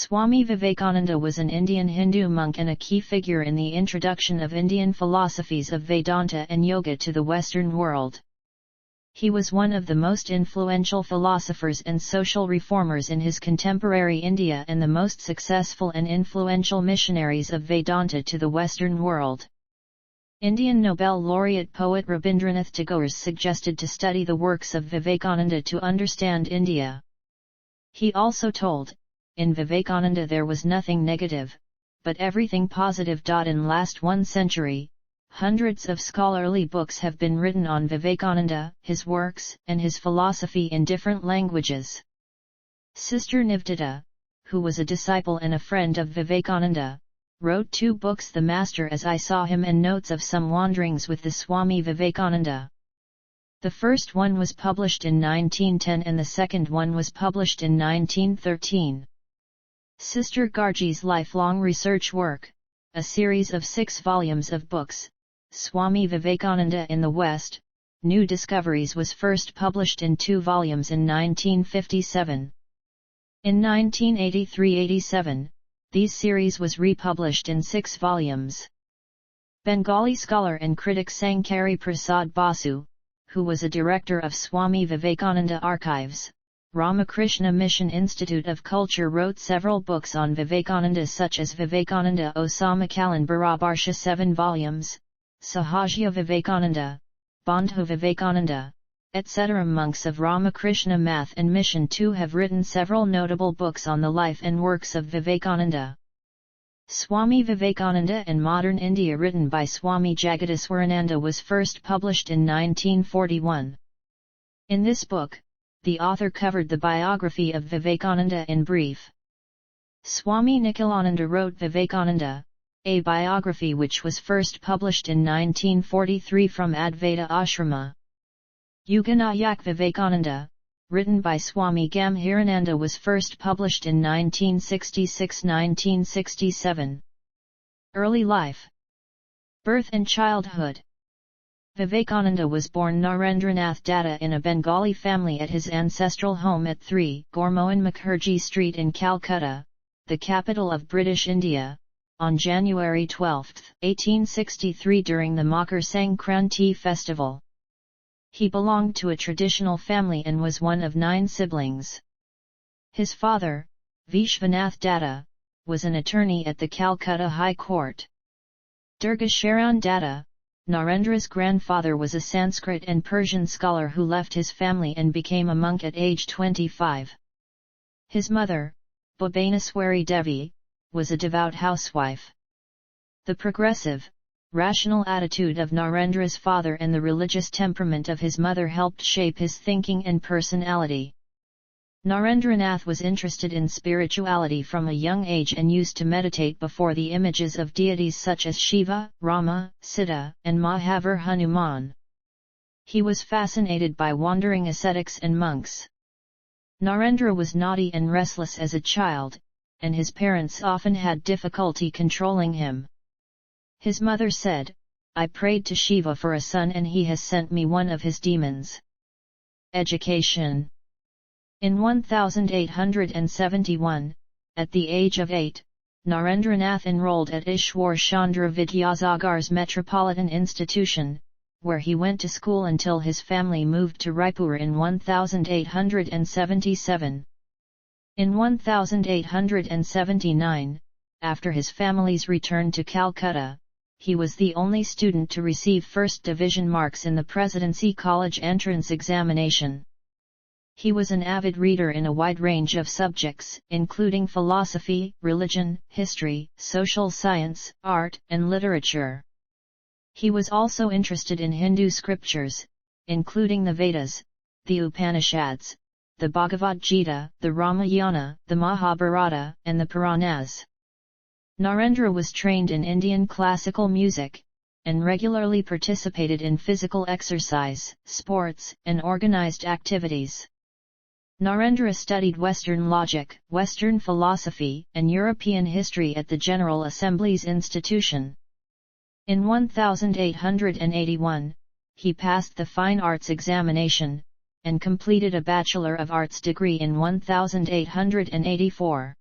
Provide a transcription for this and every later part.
Swami Vivekananda was an Indian Hindu monk and a key figure in the introduction of Indian philosophies of Vedanta and Yoga to the Western world. He was one of the most influential philosophers and social reformers in his contemporary India and the most successful and influential missionaries of Vedanta to the Western world. Indian Nobel laureate poet Rabindranath Tagore suggested to study the works of Vivekananda to understand India. He also told, "In Vivekananda there was nothing negative, but everything positive." In last 1 century, hundreds of scholarly books have been written on Vivekananda, his works, and his philosophy in different languages. Sister Nivedita, who was a disciple and a friend of Vivekananda, wrote 2 books, The Master as I Saw Him and Notes of Some Wanderings with the Swami Vivekananda. The first one was published in 1910 and the second one was published in 1913. Sister Gargi's lifelong research work, a series of 6 volumes of books, Swami Vivekananda in the West, New Discoveries, was first published in 2 volumes in 1957. In 1983-87, these series was republished in 6 volumes. Bengali scholar and critic Sankari Prasad Basu, who was a director of Swami Vivekananda Archives, Ramakrishna Mission Institute of Culture, wrote several books on Vivekananda such as Vivekananda O Samakalan Barabarsha 7 volumes, Sahajya Vivekananda, Bandhu Vivekananda, etc. Monks of Ramakrishna Math and Mission too have written several notable books on the life and works of Vivekananda. Swami Vivekananda and Modern India, written by Swami Jagadiswarananda, was first published in 1941. In this book, the author covered the biography of Vivekananda in brief. Swami Nikhilananda wrote Vivekananda, a biography which was first published in 1943 from Advaita Ashrama. Yuganayak Vivekananda, written by Swami Gambhirananda, was first published in 1966-1967. Early life, birth and childhood. Vivekananda was born Narendranath Datta in a Bengali family at his ancestral home at 3 Gormohan Mukherjee Street in Calcutta, the capital of British India, on January 12, 1863 during the Makar Sankranti festival. He belonged to a traditional family and was one of 9 siblings. His father, Vishwanath Datta, was an attorney at the Calcutta High Court. Durgasharan Datta, Narendra's grandfather, was a Sanskrit and Persian scholar who left his family and became a monk at age 25. His mother, Bhubaneswari Devi, was a devout housewife. The progressive, rational attitude of Narendra's father and the religious temperament of his mother helped shape his thinking and personality. Narendranath was interested in spirituality from a young age and used to meditate before the images of deities such as Shiva, Rama, Sita, and Mahavir Hanuman. He was fascinated by wandering ascetics and monks. Narendra was naughty and restless as a child, and his parents often had difficulty controlling him. His mother said, "I prayed to Shiva for a son and he has sent me one of his demons." Education. In 1871, at the age of 8, Narendranath enrolled at Ishwar Chandra Vidyasagar's Metropolitan Institution, where he went to school until his family moved to Raipur in 1877. In 1879, after his family's return to Calcutta, he was the only student to receive first division marks in the Presidency College entrance examination. He was an avid reader in a wide range of subjects, including philosophy, religion, history, social science, art, and literature. He was also interested in Hindu scriptures, including the Vedas, the Upanishads, the Bhagavad Gita, the Ramayana, the Mahabharata, and the Puranas. Narendra was trained in Indian classical music, and regularly participated in physical exercise, sports, and organized activities. Narendra studied Western logic, Western philosophy, and European history at the General Assembly's institution. In 1881, he passed the Fine Arts examination, and completed a Bachelor of Arts degree in 1884.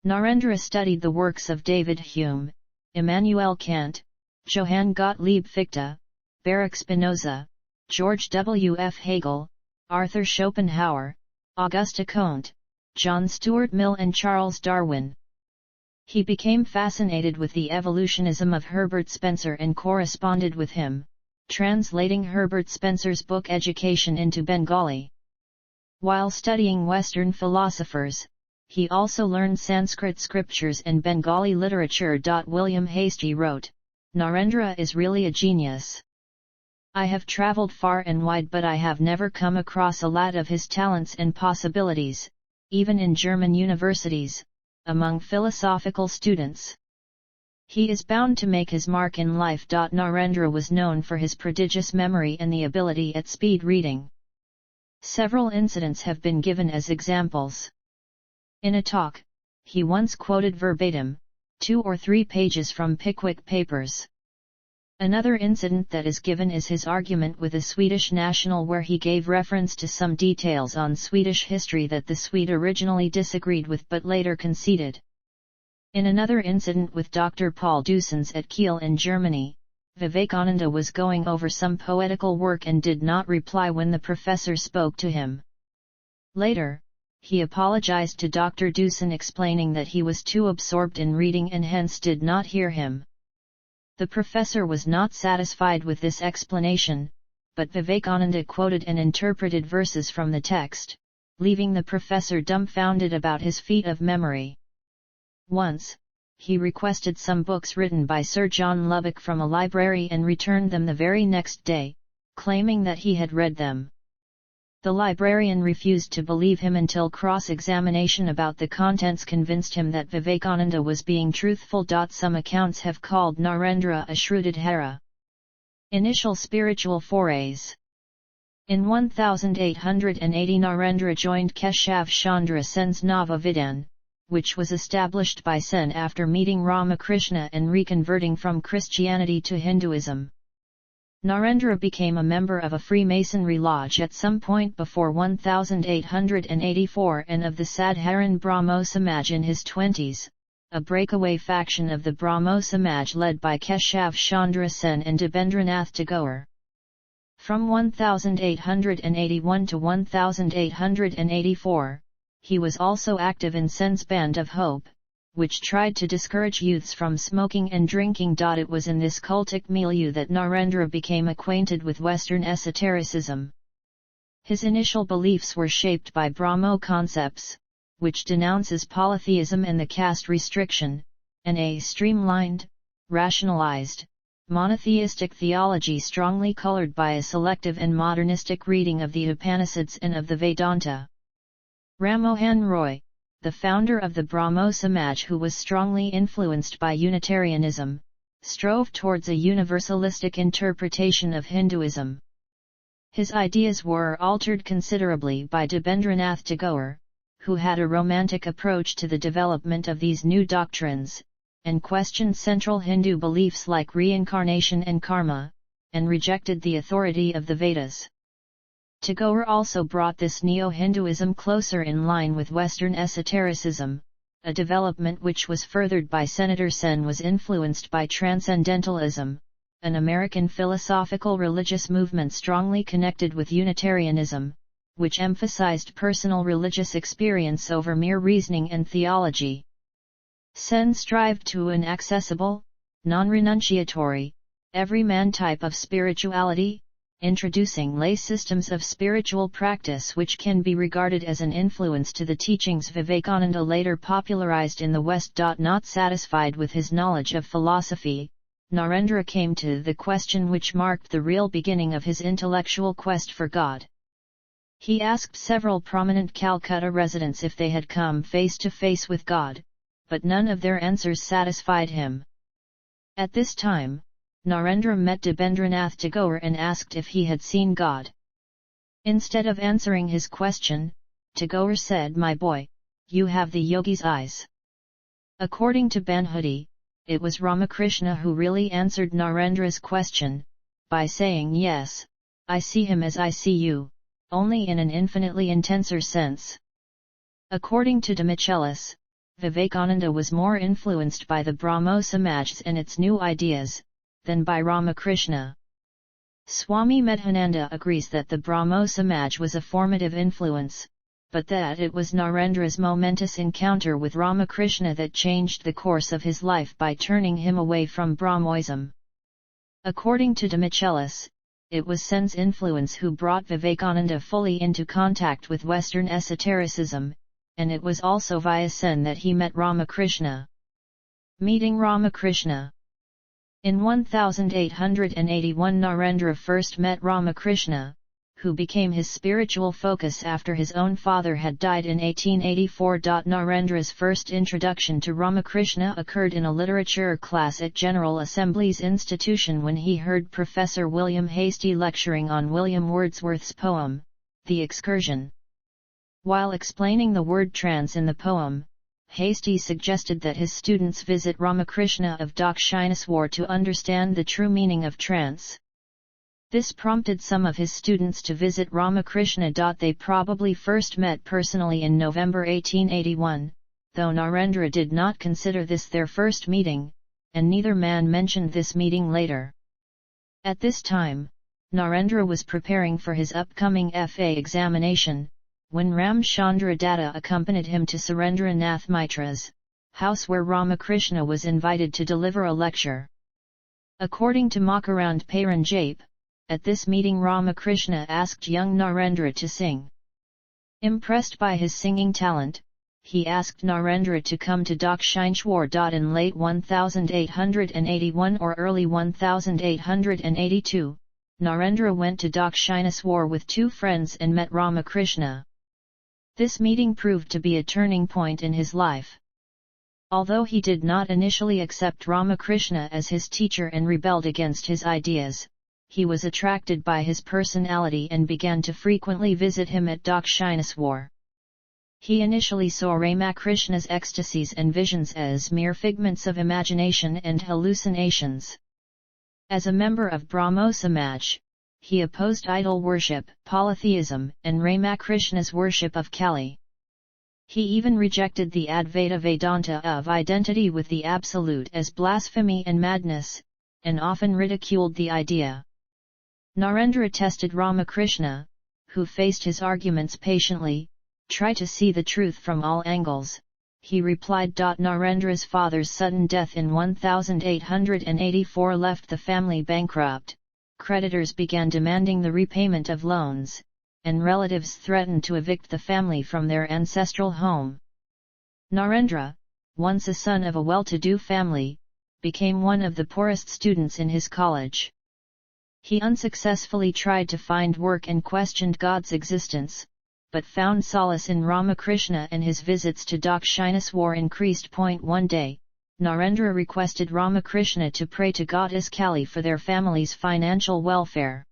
Narendra studied the works of David Hume, Immanuel Kant, Johann Gottlieb Fichte, Baruch Spinoza, George W. F. Hegel, Arthur Schopenhauer, Auguste Comte, John Stuart Mill and Charles Darwin. He became fascinated with the evolutionism of Herbert Spencer and corresponded with him, translating Herbert Spencer's book Education into Bengali. While studying Western philosophers, he also learned Sanskrit scriptures and Bengali literature. William Hastie wrote, "Narendra is really a genius. I have travelled far and wide, but I have never come across a lad of his talents and possibilities, even in German universities, among philosophical students. He is bound to make his mark in life." Narendra was known for his prodigious memory and the ability at speed reading. Several incidents have been given as examples. In a talk, he once quoted verbatim, 2 or 3 pages from Pickwick Papers. Another incident that is given is his argument with a Swedish national, where he gave reference to some details on Swedish history that the Swede originally disagreed with but later conceded. In another incident with Dr. Paul Deussens at Kiel in Germany, Vivekananda was going over some poetical work and did not reply when the professor spoke to him. Later, he apologized to Dr. Deussen, explaining that he was too absorbed in reading and hence did not hear him. The professor was not satisfied with this explanation, but Vivekananda quoted and interpreted verses from the text, leaving the professor dumbfounded about his feat of memory. Once, he requested some books written by Sir John Lubbock from a library and returned them the very next day, claiming that he had read them. The librarian refused to believe him until cross-examination about the contents convinced him that Vivekananda was being truthful. Some accounts have called Narendra a shrewd Hara. Initial spiritual forays. In 1880 Narendra joined Keshav Chandra Sen's Nava Vidhan, which was established by Sen after meeting Ramakrishna and reconverting from Christianity to Hinduism. Narendra became a member of a Freemasonry lodge at some point before 1884 and of the Sadharan Brahmo Samaj in his 20s, a breakaway faction of the Brahmo Samaj led by Keshav Chandra Sen and Debendranath Tagore. From 1881 to 1884, he was also active in Sen's Band of Hope, which tried to discourage youths from smoking and drinking. It was in this cultic milieu that Narendra became acquainted with Western esotericism. His initial beliefs were shaped by Brahmo concepts, which denounces polytheism and the caste restriction, and a streamlined, rationalized, monotheistic theology strongly colored by a selective and modernistic reading of the Upanishads and of the Vedanta. Ramohan Roy, the founder of the Brahmo Samaj, who was strongly influenced by Unitarianism, strove towards a universalistic interpretation of Hinduism. His ideas were altered considerably by Debendranath Tagore, who had a romantic approach to the development of these new doctrines, and questioned central Hindu beliefs like reincarnation and karma, and rejected the authority of the Vedas. Tagore also brought this neo-Hinduism closer in line with Western esotericism, a development which was furthered by Senator Sen. Was influenced by Transcendentalism, an American philosophical religious movement strongly connected with Unitarianism, which emphasized personal religious experience over mere reasoning and theology. Sen strived to an accessible, non-renunciatory, everyman type of spirituality, introducing lay systems of spiritual practice which can be regarded as an influence to the teachings Vivekananda later popularized in the West. Not satisfied with his knowledge of philosophy, Narendra came to the question which marked the real beginning of his intellectual quest for God. He asked several prominent Calcutta residents if they had come face to face with God, but none of their answers satisfied him. At this time, Narendra met Debendranath Tagore and asked if he had seen God. Instead of answering his question, Tagore said, "My boy, you have the yogi's eyes." According to Banhudi, it was Ramakrishna who really answered Narendra's question, by saying, "Yes, I see him as I see you, only in an infinitely intenser sense." According to de Michelis, Vivekananda was more influenced by the Brahmo Samaj and its new ideas, than by Ramakrishna. Swami Vivekananda agrees that the Brahmo Samaj was a formative influence, but that it was Narendra's momentous encounter with Ramakrishna that changed the course of his life by turning him away from Brahmoism. According to de Michelis, it was Sen's influence who brought Vivekananda fully into contact with Western esotericism, and it was also via Sen that he met Ramakrishna. Meeting Ramakrishna. In 1881 Narendra first met Ramakrishna, who became his spiritual focus after his own father had died in 1884. Narendra's first introduction to Ramakrishna occurred in a literature class at General Assembly's institution when he heard Professor William Hastie lecturing on William Wordsworth's poem, The Excursion. While explaining the word trance in the poem, Hastie suggested that his students visit Ramakrishna of Dakshinaswar to understand the true meaning of trance. This prompted some of his students to visit Ramakrishna. They probably first met personally in November 1881, though Narendra did not consider this their first meeting, and neither man mentioned this meeting later. At this time, Narendra was preparing for his upcoming FA examination, when Ramchandra Datta accompanied him to Surendranath Mitra's house where Ramakrishna was invited to deliver a lecture. According to Makarand Paranjape, at this meeting Ramakrishna asked young Narendra to sing. Impressed by his singing talent, he asked Narendra to come to Dakshinaswar. In late 1881 or early 1882, Narendra went to Dakshinaswar with two friends and met Ramakrishna. This meeting proved to be a turning point in his life. Although he did not initially accept Ramakrishna as his teacher and rebelled against his ideas, he was attracted by his personality and began to frequently visit him at Dakshinaswar. He initially saw Ramakrishna's ecstasies and visions as mere figments of imagination and hallucinations. As a member of Brahmo Samaj, he opposed idol worship, polytheism, and Ramakrishna's worship of Kali. He even rejected the Advaita Vedanta of identity with the Absolute as blasphemy and madness, and often ridiculed the idea. Narendra tested Ramakrishna, who faced his arguments patiently. Try to see the truth from all angles, he replied. Narendra's father's sudden death in 1884 left the family bankrupt. Creditors began demanding the repayment of loans, and relatives threatened to evict the family from their ancestral home. Narendra, once a son of a well-to-do family, became one of the poorest students in his college. He unsuccessfully tried to find work and questioned God's existence, but found solace in Ramakrishna, and his visits to Dakshinaswar increased. One day, Narendra requested Ramakrishna to pray to goddess Kali for their family's financial welfare.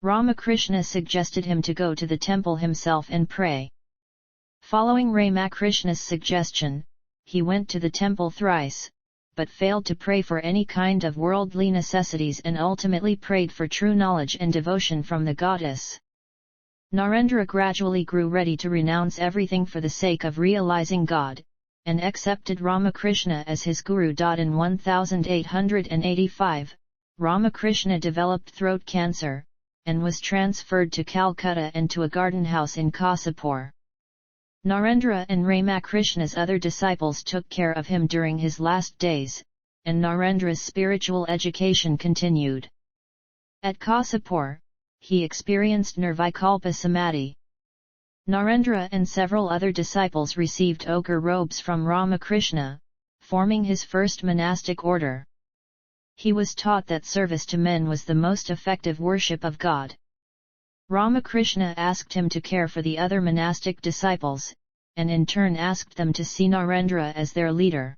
Ramakrishna suggested him to go to the temple himself and pray. Following Ramakrishna's suggestion, he went to the temple thrice, but failed to pray for any kind of worldly necessities and ultimately prayed for true knowledge and devotion from the goddess. Narendra gradually grew ready to renounce everything for the sake of realizing God, and accepted Ramakrishna as his guru. In 1885, Ramakrishna developed throat cancer, and was transferred to Calcutta and to a garden house in Kasipur. Narendra and Ramakrishna's other disciples took care of him during his last days, and Narendra's spiritual education continued. At Kasipur, he experienced Nirvikalpa Samadhi. Narendra and several other disciples received ochre robes from Ramakrishna, forming his first monastic order. He was taught that service to men was the most effective worship of God. Ramakrishna asked him to care for the other monastic disciples, and in turn asked them to see Narendra as their leader.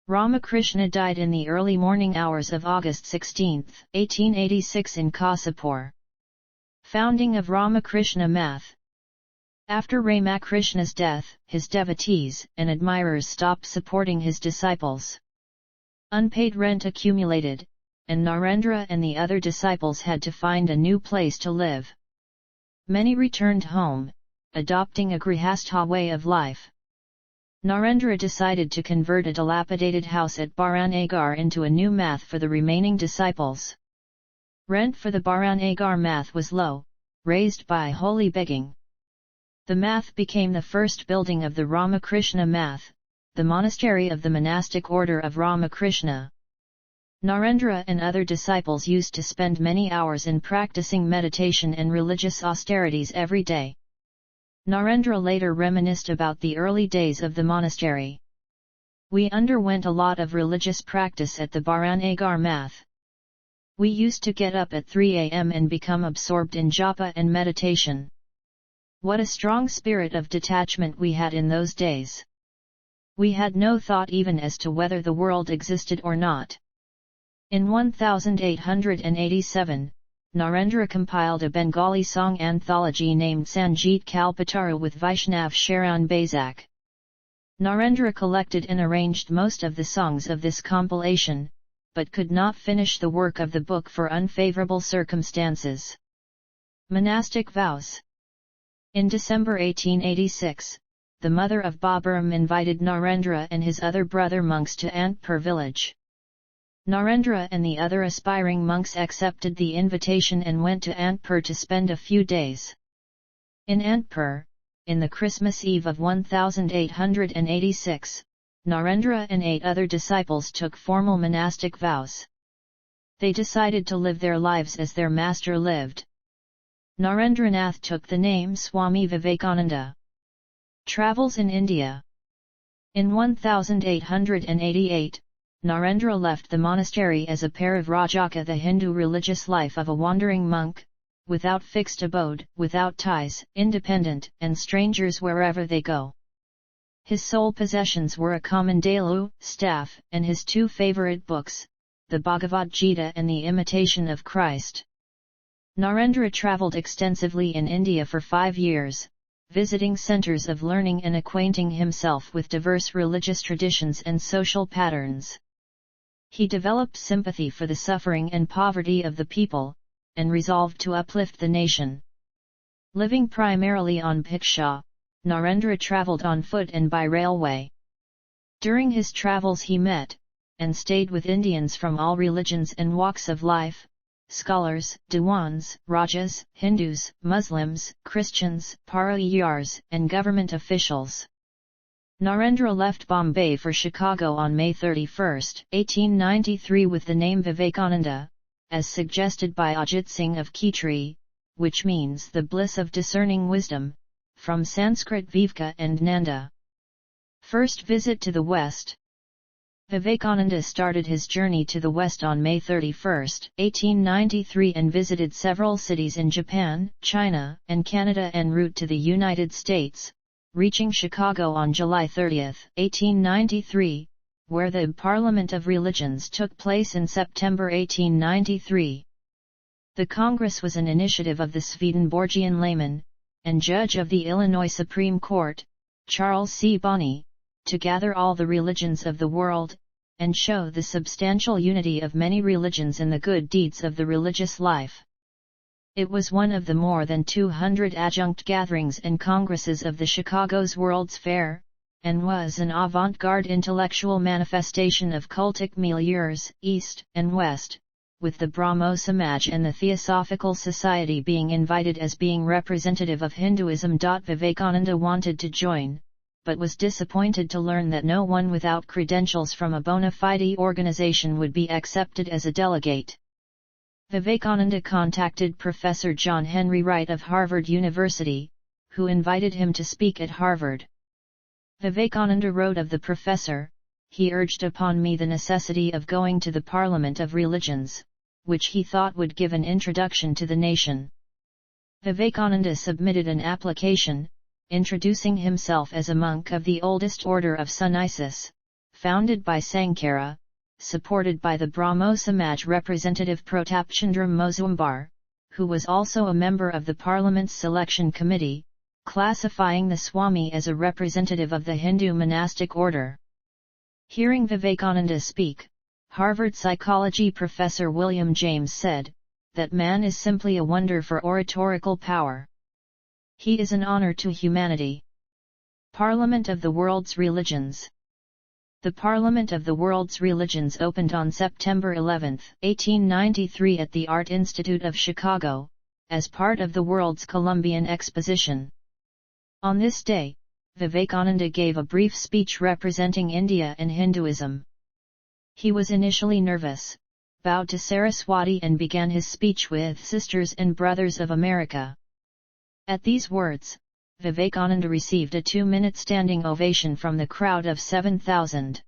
Ramakrishna died in the early morning hours of August 16, 1886 in Kasipur. Founding of Ramakrishna Math. After Ramakrishna's death, his devotees and admirers stopped supporting his disciples. Unpaid rent accumulated, and Narendra and the other disciples had to find a new place to live. Many returned home, adopting a grihastha way of life. Narendra decided to convert a dilapidated house at Baranagar into a new math for the remaining disciples. Rent for the Baranagar math was low, raised by holy begging. The math became the first building of the Ramakrishna math, the monastery of the monastic order of Ramakrishna. Narendra and other disciples used to spend many hours in practicing meditation and religious austerities every day. Narendra later reminisced about the early days of the monastery. We underwent a lot of religious practice at the Baranagar math. We used to get up at 3 a.m. and become absorbed in japa and meditation. What a strong spirit of detachment we had in those days. We had no thought even as to whether the world existed or not. In 1887, Narendra compiled a Bengali song anthology named Sangeet Kalpataru with Vaishnav Sharan Bazak. Narendra collected and arranged most of the songs of this compilation, but could not finish the work of the book for unfavorable circumstances. Monastic vows. In December 1886, the mother of Baburam invited Narendra and his other brother monks to Antpur village. Narendra and the other aspiring monks accepted the invitation and went to Antpur to spend a few days. In Antpur, in the Christmas Eve of 1886, Narendra and 8 other disciples took formal monastic vows. They decided to live their lives as their master lived. Narendranath took the name Swami Vivekananda. Travels in India. In 1888, Narendra left the monastery as a Parivrajaka, the Hindu religious life of a wandering monk, without fixed abode, without ties, independent, and strangers wherever they go. His sole possessions were a Kamandalu, staff, and his 2 favorite books, the Bhagavad Gita and the Imitation of Christ. Narendra travelled extensively in India for 5 years, visiting centres of learning and acquainting himself with diverse religious traditions and social patterns. He developed sympathy for the suffering and poverty of the people, and resolved to uplift the nation. Living primarily on Bhiksha, Narendra travelled on foot and by railway. During his travels he met, and stayed with Indians from all religions and walks of life, scholars, Diwans, Rajas, Hindus, Muslims, Christians, Paraiyars, and government officials. Narendra left Bombay for Chicago on May 31, 1893 with the name Vivekananda, as suggested by Ajit Singh of Khetri, which means the bliss of discerning wisdom, from Sanskrit Viveka and Nanda. First visit to the West. Vivekananda started his journey to the West on May 31, 1893 and visited several cities in Japan, China, and Canada en route to the United States, reaching Chicago on July 30, 1893, where the Parliament of Religions took place in September 1893. The Congress was an initiative of the Swedenborgian layman, and judge of the Illinois Supreme Court, Charles C. Bonney, to gather all the religions of the world, and show the substantial unity of many religions in the good deeds of the religious life. It was one of the more than 200 adjunct gatherings and congresses of the Chicago's World's Fair, and was an avant-garde intellectual manifestation of cultic milieus, East and West, with the Brahmo Samaj and the Theosophical Society being invited as being representative of Hinduism. Vivekananda wanted to join, but was disappointed to learn that no one without credentials from a bona fide organization would be accepted as a delegate. Vivekananda contacted Professor John Henry Wright of Harvard University, who invited him to speak at Harvard. Vivekananda wrote of the professor, "He urged upon me the necessity of going to the Parliament of Religions, which he thought would give an introduction to the nation." Vivekananda submitted an application, introducing himself as a monk of the oldest order of Sunnisis, founded by Sankara, supported by the Brahmo Samaj representative Protapchandra Mozumdar, who was also a member of the Parliament's selection committee, classifying the Swami as a representative of the Hindu monastic order. Hearing Vivekananda speak, Harvard psychology professor William James said, that man is simply a wonder for oratorical power. He is an honor to humanity. Parliament of the World's Religions. The Parliament of the World's Religions opened on September 11, 1893 at the Art Institute of Chicago, as part of the World's Columbian Exposition. On this day, Vivekananda gave a brief speech representing India and Hinduism. He was initially nervous, bowed to Saraswati and began his speech with "Sisters and Brothers of America." At these words, Vivekananda received a 2-minute standing ovation from the crowd of 7,000.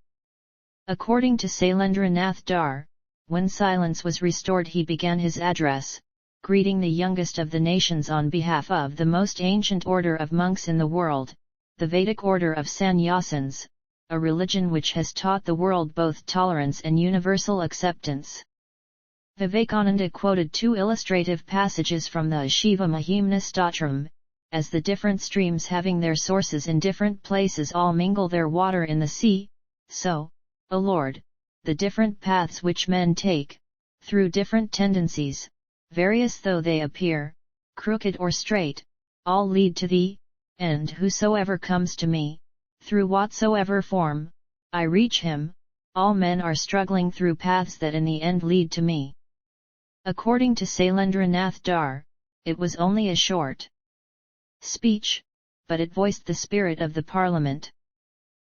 According to Sailendranath Dar, when silence was restored, he began his address, greeting the youngest of the nations on behalf of the most ancient order of monks in the world, the Vedic order of sannyasins, a religion which has taught the world both tolerance and universal acceptance. Vivekananda quoted 2 illustrative passages from the Shiva Mahimna Stotram, as the different streams having their sources in different places all mingle their water in the sea, so, O Lord, the different paths which men take, through different tendencies, various though they appear, crooked or straight, all lead to Thee, and whosoever comes to me, through whatsoever form, I reach him. All men are struggling through paths that in the end lead to me. According to Sailendranath Dar, it was only a short speech, but it voiced the spirit of the Parliament.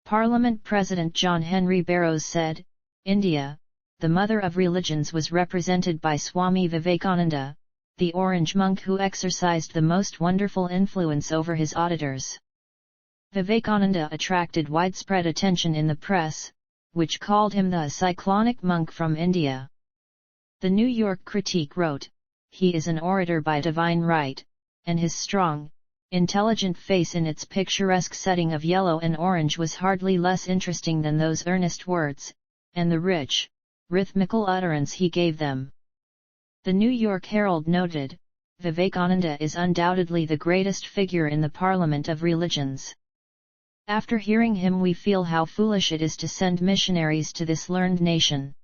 Parliament President John Henry Barrows said, "India, the mother of religions, was represented by Swami Vivekananda, the orange monk who exercised the most wonderful influence over his auditors." Vivekananda attracted widespread attention in the press, which called him the cyclonic monk from India. The New York Critique wrote, "He is an orator by divine right, and his strong, intelligent face in its picturesque setting of yellow and orange was hardly less interesting than those earnest words, and the rich, rhythmical utterance he gave them." The New York Herald noted, "Vivekananda is undoubtedly the greatest figure in the Parliament of Religions. After hearing him we feel how foolish it is to send missionaries to this learned nation."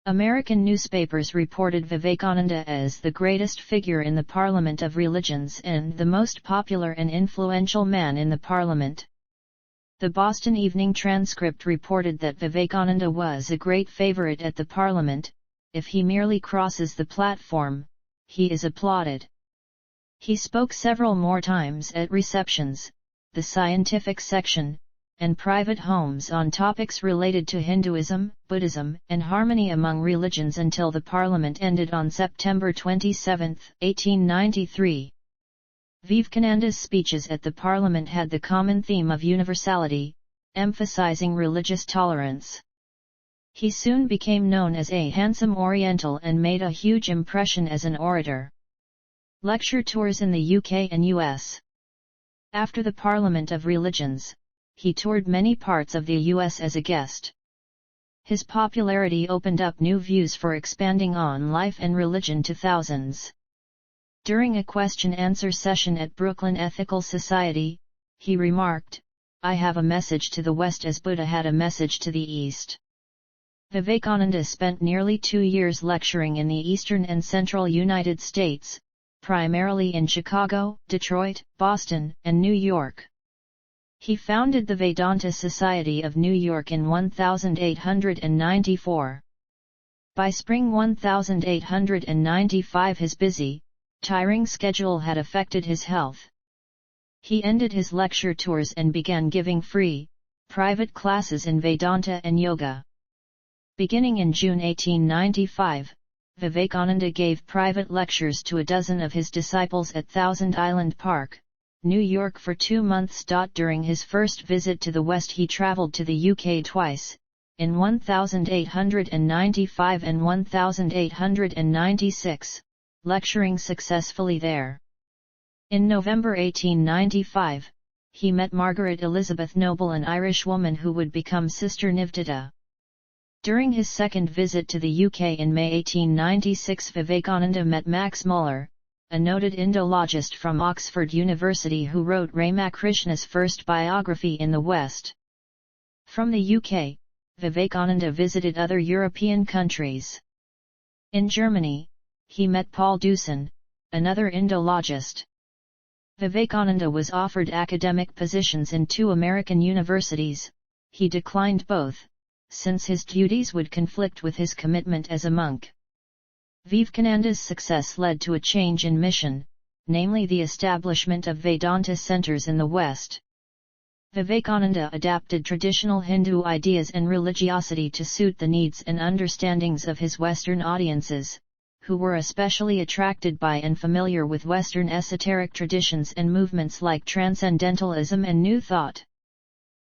American newspapers reported Vivekananda as the greatest figure in the Parliament of Religions and the most popular and influential man in the Parliament. The Boston Evening Transcript reported that Vivekananda was a great favorite at the Parliament. If he merely crosses the platform, he is applauded. He spoke several more times at receptions, the scientific section, and private homes on topics related to Hinduism, Buddhism, and harmony among religions until the Parliament ended on September 27, 1893. Vivekananda's speeches at the Parliament had the common theme of universality, emphasizing religious tolerance. He soon became known as a handsome Oriental and made a huge impression as an orator. Lecture tours in the UK and US. After the Parliament of Religions, he toured many parts of the US as a guest. His popularity opened up new views for expanding on life and religion to thousands. During a question-answer session at Brooklyn Ethical Society, he remarked, "I have a message to the West as Buddha had a message to the East." Vivekananda spent nearly 2 years lecturing in the eastern and central United States, primarily in Chicago, Detroit, Boston, and New York. He founded the Vedanta Society of New York in 1894. By spring 1895 his busy, tiring schedule had affected his health. He ended his lecture tours and began giving free, private classes in Vedanta and Yoga. Beginning in June 1895, Vivekananda gave private lectures to a dozen of his disciples at Thousand Island Park, New York for 2 months. During his first visit to the West he traveled to the UK twice, in 1895 and 1896, lecturing successfully there. In November 1895, he met Margaret Elizabeth Noble, an Irish woman who would become Sister Nivedita. During his second visit to the UK in May 1896, Vivekananda met Max Muller, a noted Indologist from Oxford University who wrote Ramakrishna's first biography in the West. From the UK, Vivekananda visited other European countries. In Germany, he met Paul Deussen, another Indologist. Vivekananda was offered academic positions in 2 American universities. He declined both, since his duties would conflict with his commitment as a monk. Vivekananda's success led to a change in mission, namely the establishment of Vedanta centers in the West. Vivekananda adapted traditional Hindu ideas and religiosity to suit the needs and understandings of his Western audiences, who were especially attracted by and familiar with Western esoteric traditions and movements like Transcendentalism and New Thought.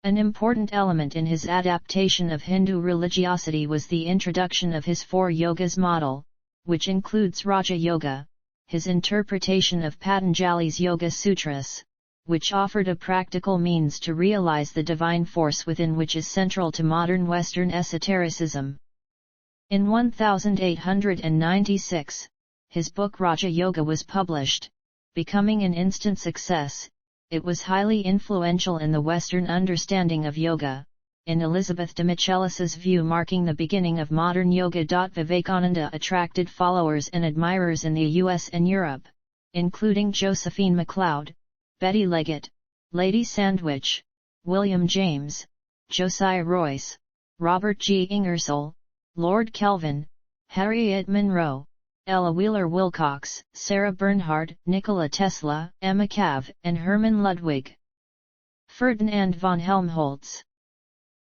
An important element in his adaptation of Hindu religiosity was the introduction of his 4 yogas model, which includes Raja Yoga, his interpretation of Patanjali's Yoga Sutras, which offered a practical means to realize the divine force within, which is central to modern Western esotericism. In 1896, his book Raja Yoga was published, becoming an instant success. It was highly influential in the Western understanding of yoga, in Elizabeth de Michelis's view marking the beginning of modern yoga. Vivekananda attracted followers and admirers in the US and Europe, including Josephine MacLeod, Betty Leggett, Lady Sandwich, William James, Josiah Royce, Robert G. Ingersoll, Lord Kelvin, Harriet Monroe, Ella Wheeler Wilcox, Sarah Bernhardt, Nikola Tesla, Emma Cav, and Hermann Ludwig. Ferdinand von Helmholtz.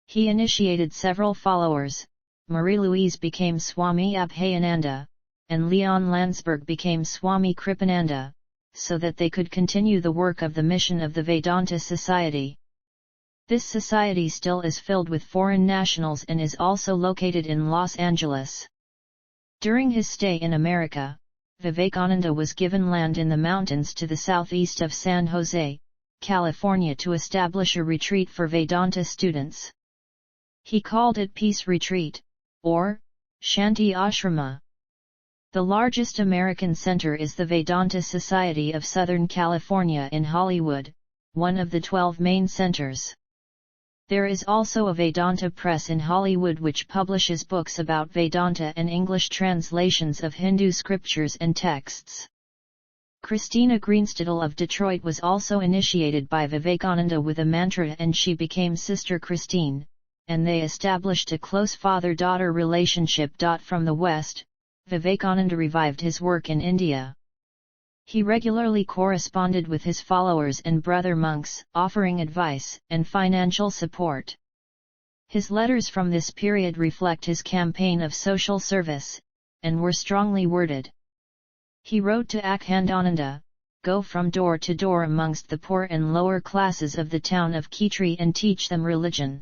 He initiated several followers. Marie-Louise became Swami Abhayananda, and Leon Landsberg became Swami Kripananda, so that they could continue the work of the mission of the Vedanta Society. This society still is filled with foreign nationals and is also located in Los Angeles. During his stay in America, Vivekananda was given land in the mountains to the southeast of San Jose, California to establish a retreat for Vedanta students. He called it Peace Retreat, or Shanti Ashrama. The largest American center is the Vedanta Society of Southern California in Hollywood, one of the 12 main centers. There is also a Vedanta Press in Hollywood which publishes books about Vedanta and English translations of Hindu scriptures and texts. Christina Greenstidle of Detroit was also initiated by Vivekananda with a mantra, and she became Sister Christine, and they established a close father-daughter relationship. From the West, Vivekananda revived his work in India. He regularly corresponded with his followers and brother monks, offering advice and financial support. His letters from this period reflect his campaign of social service, and were strongly worded. He wrote to Akhandananda, "Go from door to door amongst the poor and lower classes of the town of Khetri and teach them religion.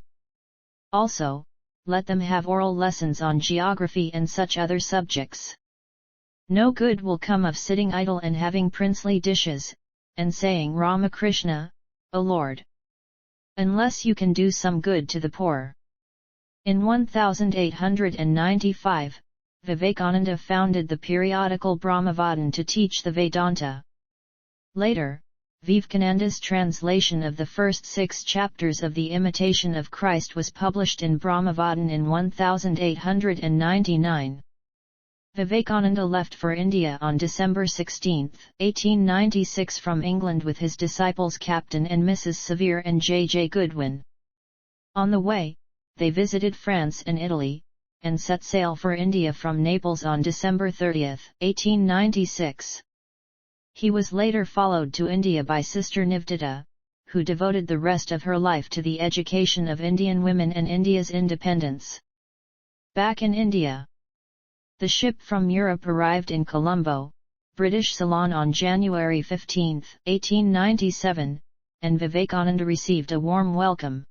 Also, let them have oral lessons on geography and such other subjects. No good will come of sitting idle and having princely dishes, and saying Ramakrishna, O Lord, unless you can do some good to the poor." In 1895, Vivekananda founded the periodical Brahmavadan to teach the Vedanta. Later, Vivekananda's translation of the first 6 chapters of The Imitation of Christ was published in Brahmavadan in 1899. Vivekananda left for India on December 16, 1896 from England with his disciples Captain and Mrs. Severe and J. Goodwin. On the way, they visited France and Italy, and set sail for India from Naples on December 30, 1896. He was later followed to India by Sister Nivedita, who devoted the rest of her life to the education of Indian women and India's independence. Back in India, the ship from Europe arrived in Colombo, British Ceylon on January 15, 1897, and Vivekananda received a warm welcome.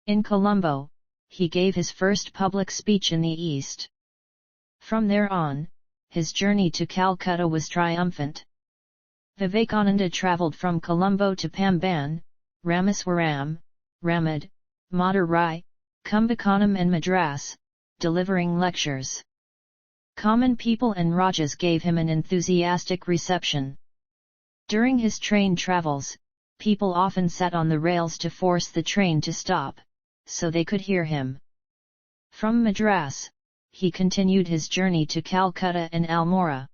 In Colombo, he gave his first public speech in the East. From there on, his journey to Calcutta was triumphant. Vivekananda travelled from Colombo to Pamban, Rameswaram, Ramad, Madurai, Kumbakonam and Madras, delivering lectures. Common people and Rajas gave him an enthusiastic reception. During his train travels, people often sat on the rails to force the train to stop, so they could hear him. From Madras, he continued his journey to Calcutta and Almora.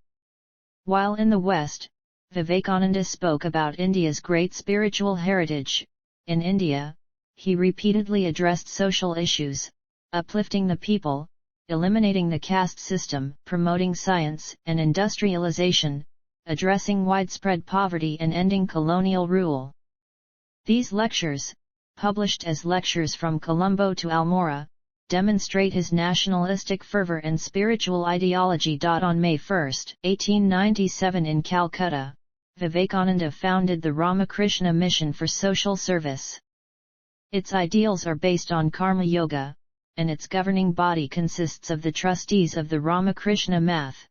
While in the west, Vivekananda spoke about India's great spiritual heritage. In India, he repeatedly addressed social issues, uplifting the people, eliminating the caste system, promoting science and industrialization, addressing widespread poverty and ending colonial rule. These lectures, published as Lectures from Colombo to Almora, demonstrate his nationalistic fervor and spiritual ideology. On May 1, 1897 in Calcutta, Vivekananda founded the Ramakrishna Mission for Social Service. Its ideals are based on Karma Yoga, and its governing body consists of the trustees of the Ramakrishna Math.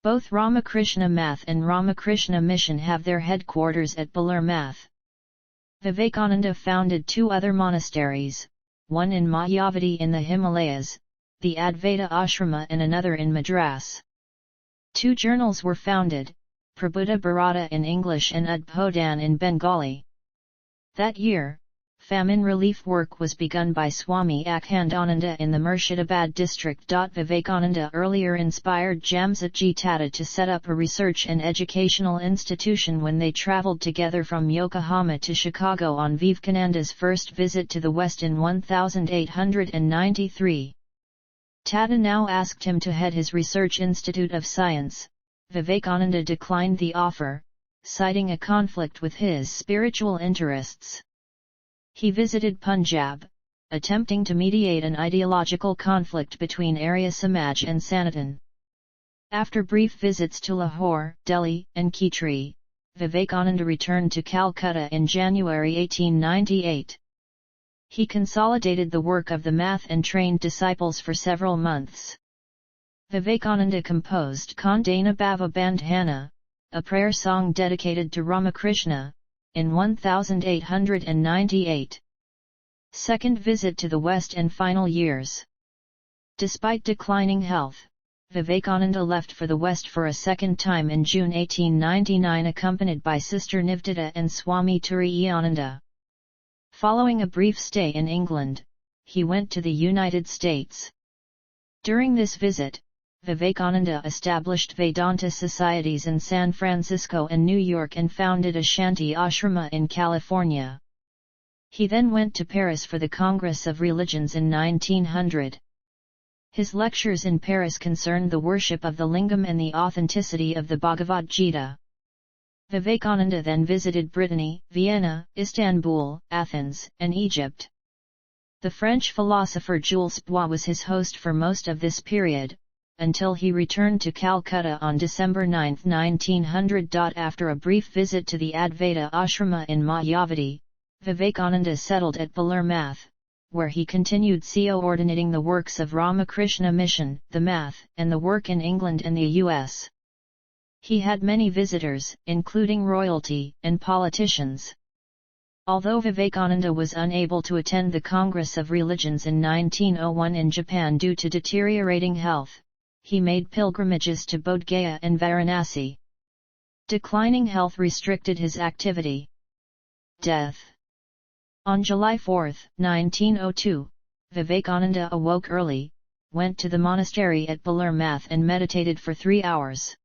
Both Ramakrishna Math and Ramakrishna Mission have their headquarters at Belur Math. Vivekananda founded two other monasteries, one in Mayavati in the Himalayas, the Advaita Ashrama, and another in Madras. Two journals were founded, Prabuddha Bharata in English and Udbodhan in Bengali. That year, famine relief work was begun by Swami Akhandananda in the Murshidabad district. Vivekananda earlier inspired Jamsetji Tata to set up a research and educational institution when they travelled together from Yokohama to Chicago on Vivekananda's first visit to the West in 1893. Tata now asked him to head his Research Institute of Science. Vivekananda declined the offer, citing a conflict with his spiritual interests. He visited Punjab, attempting to mediate an ideological conflict between Arya Samaj and Sanatan. After brief visits to Lahore, Delhi, and Khetri, Vivekananda returned to Calcutta in January 1898. He consolidated the work of the math and trained disciples for several months. Vivekananda composed Khandana Bhava Bandhana, a prayer song dedicated to Ramakrishna, in 1898. Second visit to the West and final years. Despite declining health, Vivekananda left for the West for a second time in June 1899, accompanied by Sister Nivdita and Swami Turiyananda. Following a brief stay in England, he went to the United States. During this visit, Vivekananda established Vedanta societies in San Francisco and New York and founded a Shanti Ashrama in California. He then went to Paris for the Congress of Religions in 1900. His lectures in Paris concerned the worship of the lingam and the authenticity of the Bhagavad Gita. Vivekananda then visited Brittany, Vienna, Istanbul, Athens, and Egypt. The French philosopher Jules Bois was his host for most of this period, until he returned to Calcutta on December 9, 1900. After a brief visit to the Advaita Ashrama in Mayavati, Vivekananda settled at Belur Math, where he continued coordinating the works of Ramakrishna Mission, the Math, and the work in England and the US. He had many visitors, including royalty and politicians. Although Vivekananda was unable to attend the Congress of Religions in 1901 in Japan due to deteriorating health, he made pilgrimages to Bodh Gaya and Varanasi. Declining health restricted his activity. Death. On July 4, 1902, Vivekananda awoke early, went to the monastery at Belur Math and meditated for 3 hours.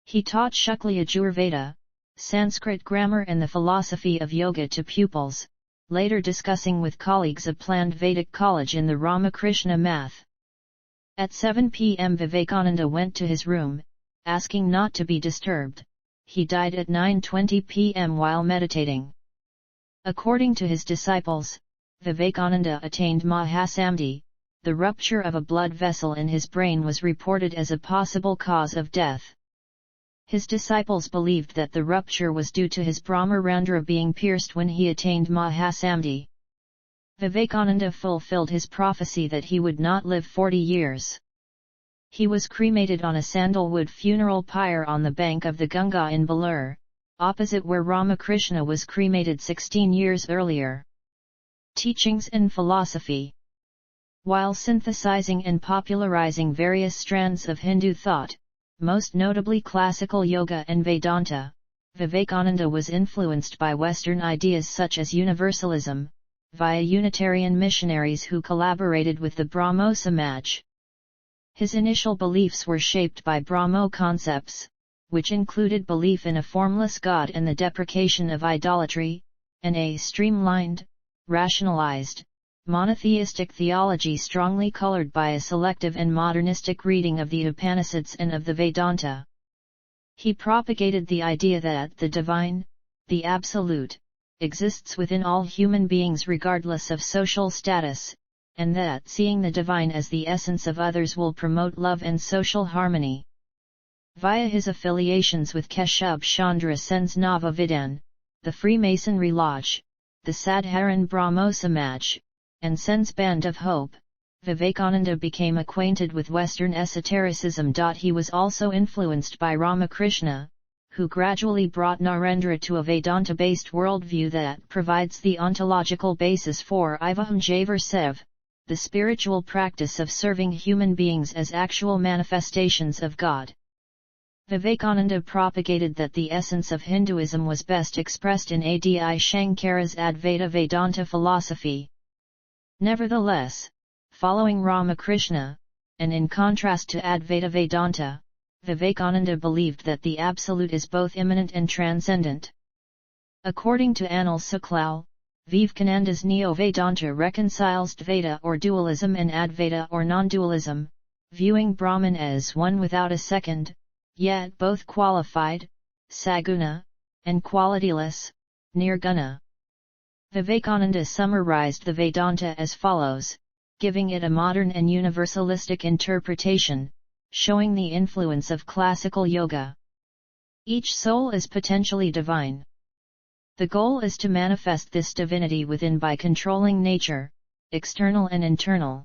He taught Shukla Yajurveda, Sanskrit grammar and the philosophy of yoga to pupils, later discussing with colleagues a planned Vedic college in the Ramakrishna Math. At 7 p.m. Vivekananda went to his room, asking not to be disturbed. He died at 9:20 p.m. while meditating. According to his disciples, Vivekananda attained Mahasamadhi. The rupture of a blood vessel in his brain was reported as a possible cause of death. His disciples believed that the rupture was due to his Brahmarandhra being pierced when he attained Mahasamadhi. Vivekananda fulfilled his prophecy that he would not live 40 years. He was cremated on a sandalwood funeral pyre on the bank of the Ganga in Belur, opposite where Ramakrishna was cremated 16 years earlier. Teachings and philosophy. While synthesizing and popularizing various strands of Hindu thought, most notably classical yoga and Vedanta, Vivekananda was influenced by Western ideas such as universalism, via Unitarian missionaries who collaborated with the Brahmo Samaj. His initial beliefs were shaped by Brahmo concepts, which included belief in a formless God and the deprecation of idolatry, and a streamlined, rationalized, monotheistic theology strongly colored by a selective and modernistic reading of the Upanishads and of the Vedanta. He propagated the idea that the divine, the absolute, exists within all human beings regardless of social status, and that seeing the divine as the essence of others will promote love and social harmony. Via his affiliations with Keshub Chandra Sen's Nava Vidhan, the Freemasonry Lodge, the Sadharan Brahmo Samaj, and Sen's Band of Hope, Vivekananda became acquainted with Western esotericism. He was also influenced by Ramakrishna, who gradually brought Narendra to a Vedanta-based worldview that provides the ontological basis for Ivaham Javar Sev, the spiritual practice of serving human beings as actual manifestations of God. Vivekananda propagated that the essence of Hinduism was best expressed in Adi Shankara's Advaita Vedanta philosophy. Nevertheless, following Ramakrishna, and in contrast to Advaita Vedanta, Vivekananda believed that the Absolute is both immanent and transcendent. According to Anil Suklal, Vivekananda's Neo-Vedanta reconciles Dvaita or dualism and Advaita or non-dualism, viewing Brahman as one without a second, yet both qualified, saguna, and qualityless, nirguna. Vivekananda summarized the Vedanta as follows, giving it a modern and universalistic interpretation, showing the influence of classical yoga. Each soul is potentially divine. The goal is to manifest this divinity within by controlling nature, external and internal.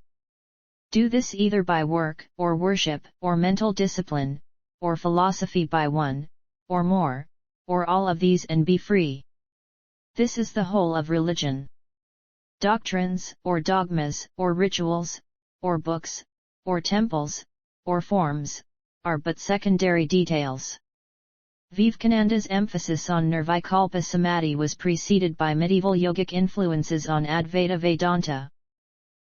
Do this either by work, or worship, or mental discipline, or philosophy by one, or more, or all of these and be free. This is the whole of religion. Doctrines, or dogmas, or rituals, or books, or temples, or forms, are but secondary details. Vivekananda's emphasis on Nirvikalpa Samadhi was preceded by medieval yogic influences on Advaita Vedanta.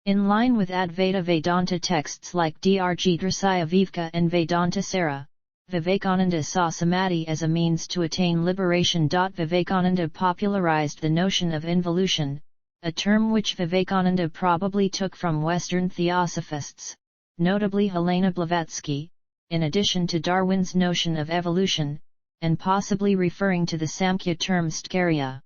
In line with Advaita Vedanta texts like Drjdrasya Viveka and Vedanta Sara, Vivekananda saw Samadhi as a means to attain liberation. Vivekananda popularized the notion of involution, a term which Vivekananda probably took from Western theosophists, notably Helena Blavatsky, in addition to Darwin's notion of evolution, and possibly referring to the Samkhya term stkarya.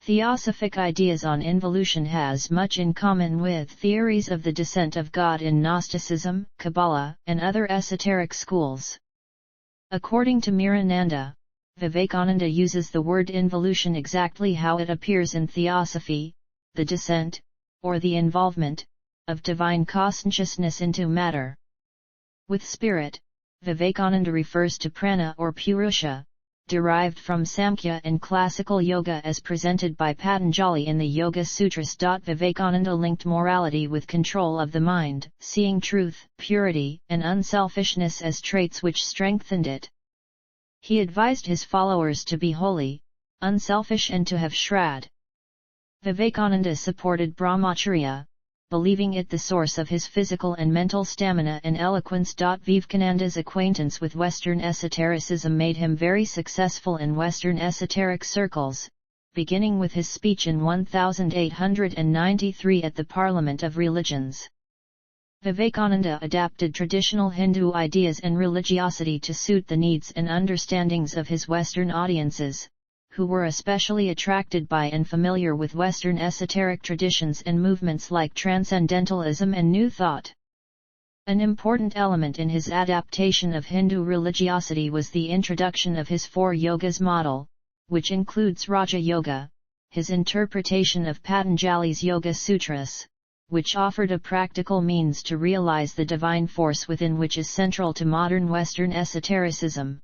Theosophic ideas on involution has much in common with theories of the descent of God in Gnosticism, Kabbalah, and other esoteric schools. According to Mirananda, Vivekananda uses the word involution exactly how it appears in Theosophy, the descent, or the involvement, of divine consciousness into matter. With spirit, Vivekananda refers to prana or purusha, derived from Samkhya and classical yoga as presented by Patanjali in the Yoga Sutras. Vivekananda linked morality with control of the mind, seeing truth, purity, and unselfishness as traits which strengthened it. He advised his followers to be holy, unselfish and to have Shraddha. Vivekananda supported brahmacharya, believing it the source of his physical and mental stamina and eloquence. Vivekananda's acquaintance with Western esotericism made him very successful in Western esoteric circles, beginning with his speech in 1893 at the Parliament of Religions. Vivekananda adapted traditional Hindu ideas and religiosity to suit the needs and understandings of his Western audiences, who were especially attracted by and familiar with Western esoteric traditions and movements like Transcendentalism and New Thought. An important element in his adaptation of Hindu religiosity was the introduction of his 4 yogas model, which includes Raja Yoga, his interpretation of Patanjali's Yoga Sutras, which offered a practical means to realize the divine force within, which is central to modern Western esotericism.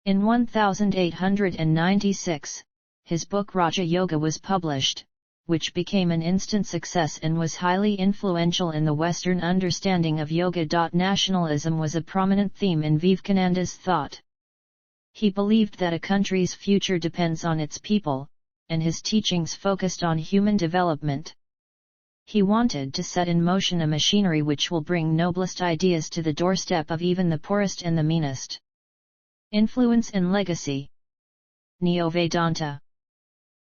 In 1896, his book Raja Yoga was published, which became an instant success and was highly influential in the Western understanding of yoga. Nationalism was a prominent theme in Vivekananda's thought. He believed that a country's future depends on its people, and his teachings focused on human development. He wanted to set in motion a machinery which will bring noblest ideas to the doorstep of even the poorest and the meanest. Influence and legacy. Neo-Vedanta.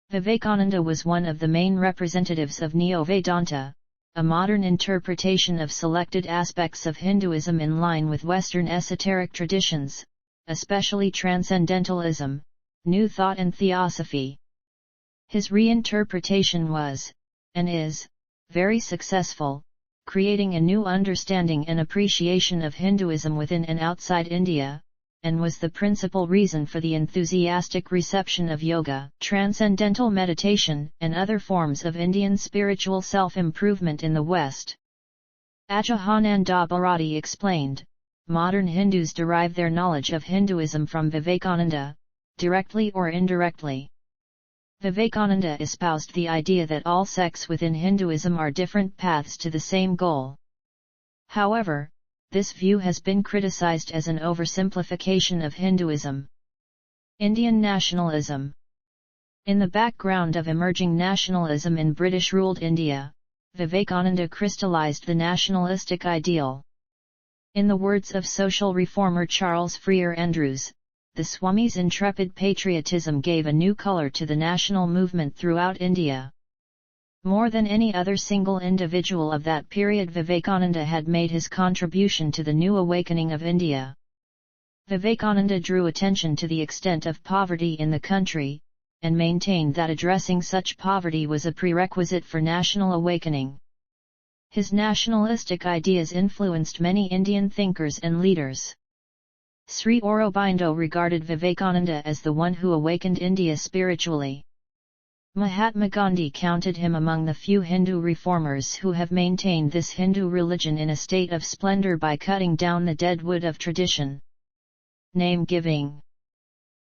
Vivekananda was one of the main representatives of Neo-Vedanta, a modern interpretation of selected aspects of Hinduism in line with Western esoteric traditions, especially Transcendentalism, New Thought and Theosophy. His reinterpretation was, and is, very successful, creating a new understanding and appreciation of Hinduism within and outside India, and was the principal reason for the enthusiastic reception of yoga, transcendental meditation, and other forms of Indian spiritual self-improvement in the West. Ajahananda Bharati explained, modern Hindus derive their knowledge of Hinduism from Vivekananda, directly or indirectly. Vivekananda espoused the idea that all sects within Hinduism are different paths to the same goal. However, this view has been criticized as an oversimplification of Hinduism. Indian nationalism. In the background of emerging nationalism in British-ruled India, Vivekananda crystallized the nationalistic ideal. In the words of social reformer Charles Freer Andrews, the Swami's intrepid patriotism gave a new color to the national movement throughout India. More than any other single individual of that period, Vivekananda had made his contribution to the new awakening of India. Vivekananda drew attention to the extent of poverty in the country, and maintained that addressing such poverty was a prerequisite for national awakening. His nationalistic ideas influenced many Indian thinkers and leaders. Sri Aurobindo regarded Vivekananda as the one who awakened India spiritually. Mahatma Gandhi counted him among the few Hindu reformers who have maintained this Hindu religion in a state of splendor by cutting down the dead wood of tradition. Name-giving.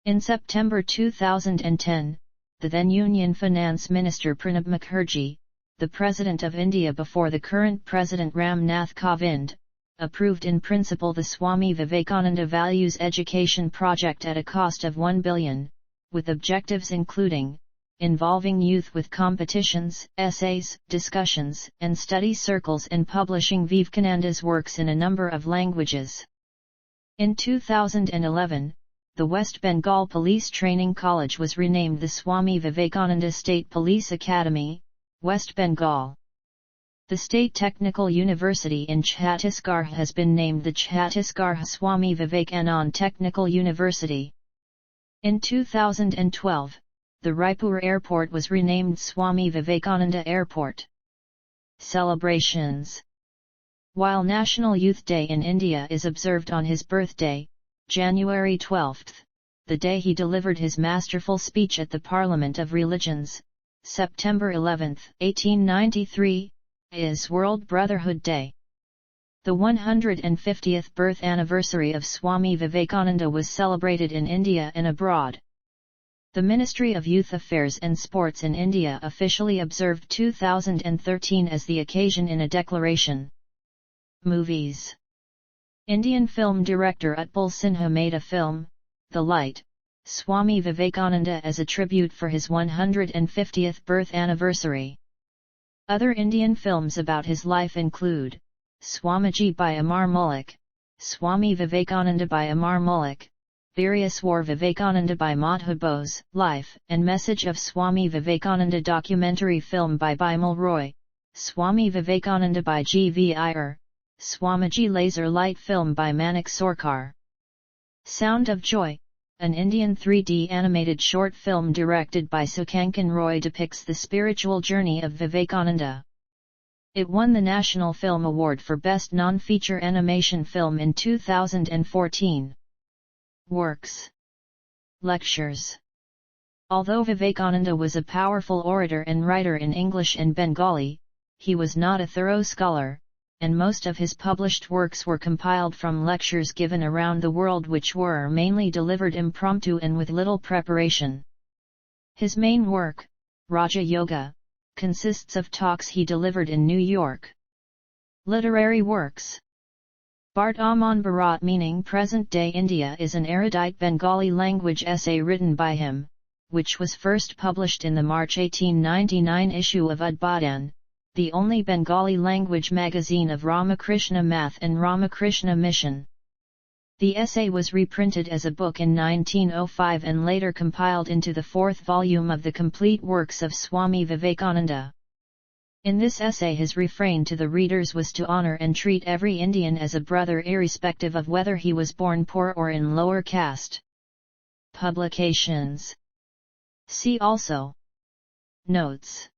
In September 2010, the then Union Finance Minister Pranab Mukherjee, the President of India before the current President Ram Nath Kovind, approved in principle the Swami Vivekananda Values Education Project at a cost of 1 billion, with objectives including involving youth with competitions, essays, discussions, and study circles, and publishing Vivekananda's works in a number of languages. In 2011, the West Bengal Police Training College was renamed the Swami Vivekananda State Police Academy, West Bengal. The State Technical University in Chhattisgarh has been named the Chhattisgarh Swami Vivekananda Technical University. In 2012, the Raipur Airport was renamed Swami Vivekananda Airport. Celebrations. While National Youth Day in India is observed on his birthday, January 12, the day he delivered his masterful speech at the Parliament of Religions, September 11, 1893, is World Brotherhood Day. The 150th birth anniversary of Swami Vivekananda was celebrated in India and abroad. The Ministry of Youth Affairs and Sports in India officially observed 2013 as the occasion in a declaration. Movies. Indian film director Utpal Sinha made a film, The Light, Swami Vivekananda as a tribute for his 150th birth anniversary. Other Indian films about his life include Swamiji by Amar Mullik, Swami Vivekananda by Amar Mullik, Veeraswar Vivekananda by Madhu Bose, Life and Message of Swami Vivekananda documentary film by Bimal Roy, Swami Vivekananda by G. V. Iyer, Swamiji Laser Light film by Manik Sorkar. Sound of Joy, an Indian 3D animated short film directed by Sukankan Roy depicts the spiritual journey of Vivekananda. It won the National Film Award for Best Non-Feature Animation Film in 2014. Works. Lectures. Although Vivekananda was a powerful orator and writer in English and Bengali, he was not a thorough scholar, and most of his published works were compiled from lectures given around the world which were mainly delivered impromptu and with little preparation. His main work, Raja Yoga, consists of talks he delivered in New York. Literary works. Bardhaman Bharat meaning present-day India is an erudite Bengali language essay written by him, which was first published in the March 1899 issue of Udbodhan, the only Bengali language magazine of Ramakrishna Math and Ramakrishna Mission. The essay was reprinted as a book in 1905 and later compiled into the fourth volume of the complete works of Swami Vivekananda. In this essay his refrain to the readers was to honor and treat every Indian as a brother irrespective of whether he was born poor or in lower caste. Publications. See also Notes.